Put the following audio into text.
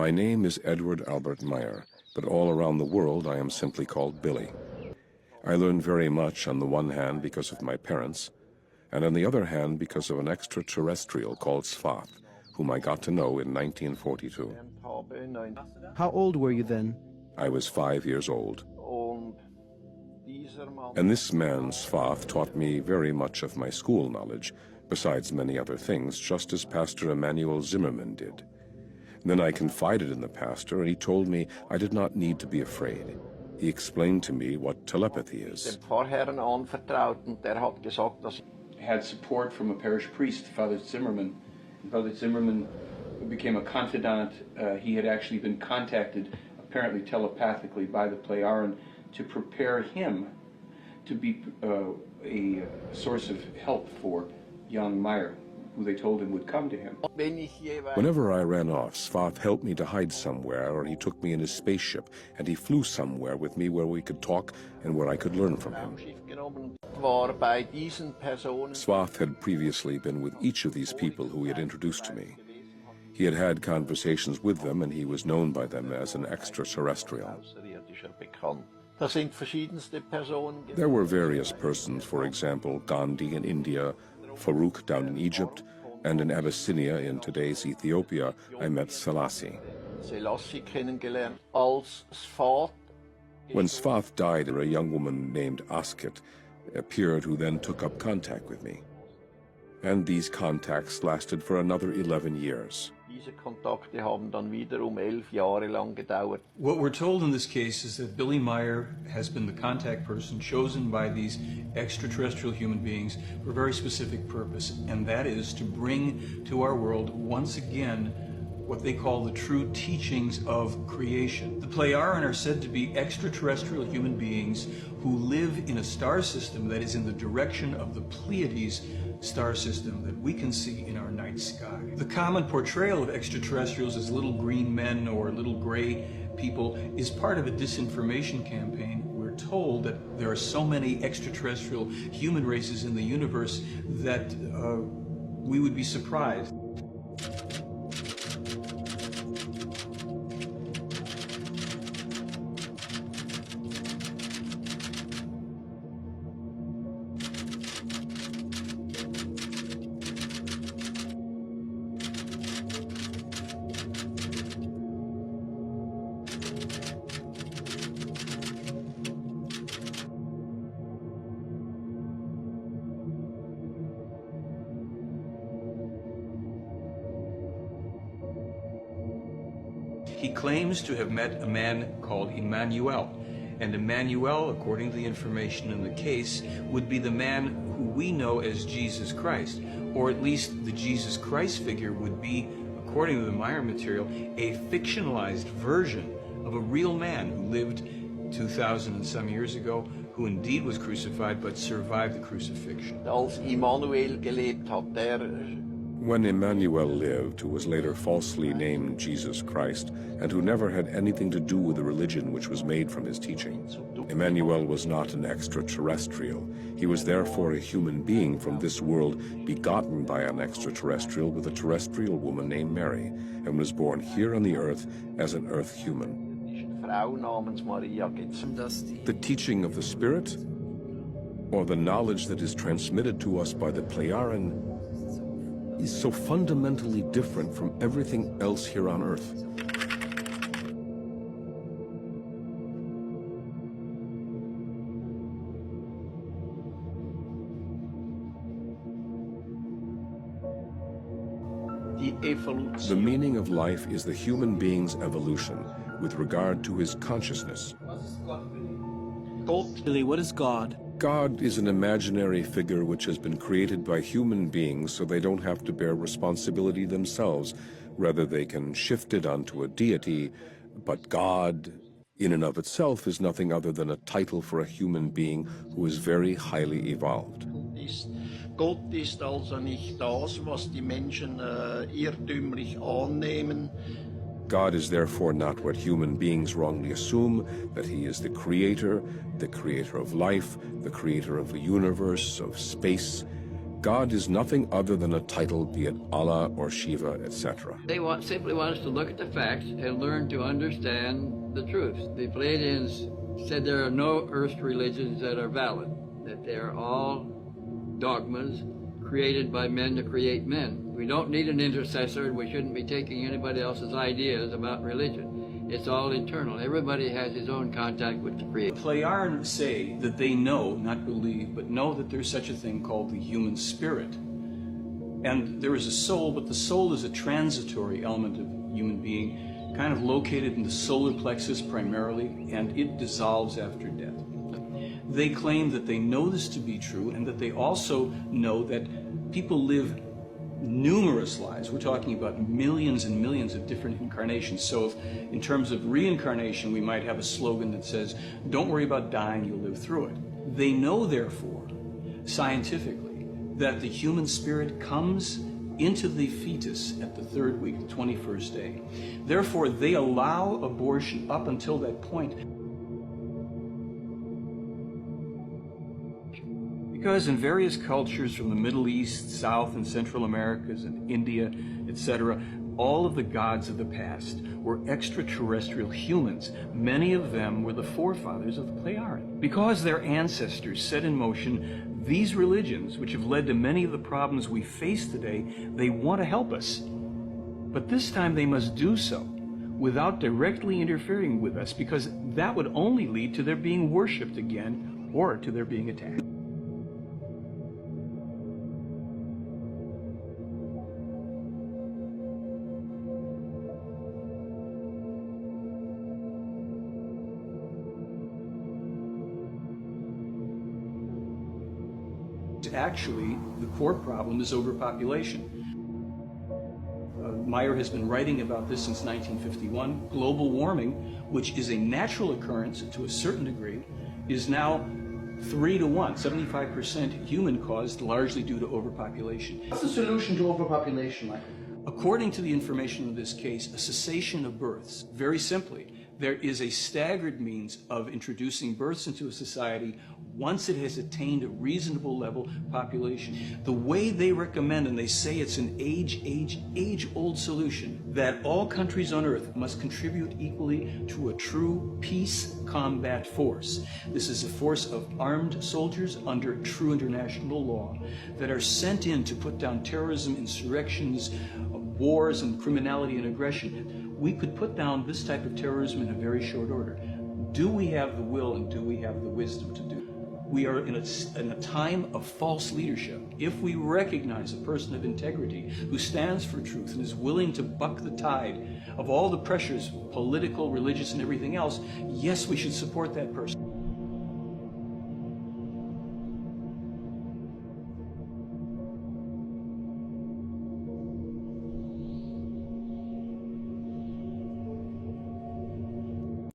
My name is Edward Albert Meyer, but all around the world I am simply called Billy. I learned very much on the one hand because of my parents, and on the other hand because of an extraterrestrial called Svath, whom I got to know in 1942. How old were you then? I was 5 years old. And this man, Svath, taught me very much of my school knowledge, besides many other things, just as Pastor Emanuel Zimmerman did. Then I confided in the pastor, and he told me I did not need to be afraid. He explained to me what telepathy is. I had support from a parish priest, Father Zimmerman. Father Zimmerman became a confidant. He had actually been contacted, apparently telepathically, by the pleiadiana to prepare him to be a source of help for young Meyer, who they told him would come to him. Whenever I ran off, Svath helped me to hide somewhere, or he took me in his spaceship, and he flew somewhere with me where we could talk and where I could learn from him. Svath had previously been with each of these people who he had introduced to me. He had had conversations with them, and he was known by them as an extraterrestrial. There were various persons, for example, Gandhi in India, Farouk down in Egypt, and in Abyssinia, in today's Ethiopia, I met Selassie. When Svath died, a young woman named Asket appeared, who then took up contact with me. And these contacts lasted for another 11 years. What we're told in this case is that Billy Meyer has been the contact person chosen by these extraterrestrial human beings for a very specific purpose, and that is to bring to our world once again what they call the true teachings of creation. The pleiadiana are said to be extraterrestrial human beings who live in a star system that is in the direction of the Pleiades star system that we can see in our night sky. The common portrayal of extraterrestrials as little green men or little gray people is part of a disinformation campaign. We're told that there are so many extraterrestrial human races in the universe that we would be surprised. He claims to have met a man called Emmanuel, and Emmanuel, according to the information in the case, would be the man who we know as Jesus Christ, or at least the Jesus Christ figure would be, according to the Meyer material, a fictionalized version of a real man who lived 2,000 and some years ago, who indeed was crucified but survived the crucifixion. When Emmanuel lived, who was later falsely named Jesus Christ, and who never had anything to do with the religion which was made from his teaching, Emmanuel was not an extraterrestrial. He was therefore a human being from this world, begotten by an extraterrestrial with a terrestrial woman named Mary, and was born here on the earth as an earth human. The teaching of the Spirit, or the knowledge that is transmitted to us by the pleiadiana, is so fundamentally different from everything else here on earth. The meaning of life is the human being's evolution with regard to his consciousness. Billy, what is God? God is an imaginary figure which has been created by human beings so they don't have to bear responsibility themselves. Rather, they can shift it onto a deity. But God, in and of itself, is nothing other than a title for a human being who is very highly evolved. Gott ist also nicht das, was die Menschen irrtümlich annehmen. God is therefore not what human beings wrongly assume, that he is the creator of life, the creator of the universe, of space. God is nothing other than a title, be it Allah or Shiva, etc. They simply want us to look at the facts and learn to understand the truth. The Pleiadians said there are no earth religions that are valid, that they are all dogmas created by men to create men. We don't need an intercessor, and we shouldn't be taking anybody else's ideas about religion. It's all internal. Everybody has his own contact with the Creator. Pleiadians say that they know, not believe, but know that there's such a thing called the human spirit. And there is a soul, but the soul is a transitory element of human being, kind of located in the solar plexus primarily, and it dissolves after death. They claim that they know this to be true, and that they also know that people live numerous lives. We're talking about millions and millions of different incarnations. So if, in terms of reincarnation, we might have a slogan that says, don't worry about dying, you'll live through it. They know, therefore, scientifically, that the human spirit comes into the fetus at the 3rd week, the 21st day. Therefore, they allow abortion up until that point. Because in various cultures from the Middle East, South and Central Americas, and India, etc., all of the gods of the past were extraterrestrial humans. Many of them were the forefathers of the Pleiadians. Because their ancestors set in motion these religions, which have led to many of the problems we face today, they want to help us. But this time they must do so without directly interfering with us, because that would only lead to their being worshipped again or to their being attacked. Actually, the core problem is overpopulation. Meyer has been writing about this since 1951. Global warming, which is a natural occurrence to a certain degree, is now 3 to 1, 75% human-caused, largely due to overpopulation. What's the solution to overpopulation, Michael? According to the information in this case, a cessation of births. Very simply, there is a staggered means of introducing births into a society once it has attained a reasonable level population. The way they recommend, and they say it's an age-old solution, that all countries on earth must contribute equally to a true peace combat force. This is a force of armed soldiers under true international law that are sent in to put down terrorism, insurrections, wars, and criminality and aggression. We could put down this type of terrorism in a very short order. Do we have the will and do we have the wisdom to do it? We are in a time of false leadership. If we recognize a person of integrity who stands for truth and is willing to buck the tide of all the pressures, political, religious, and everything else, yes, we should support that person.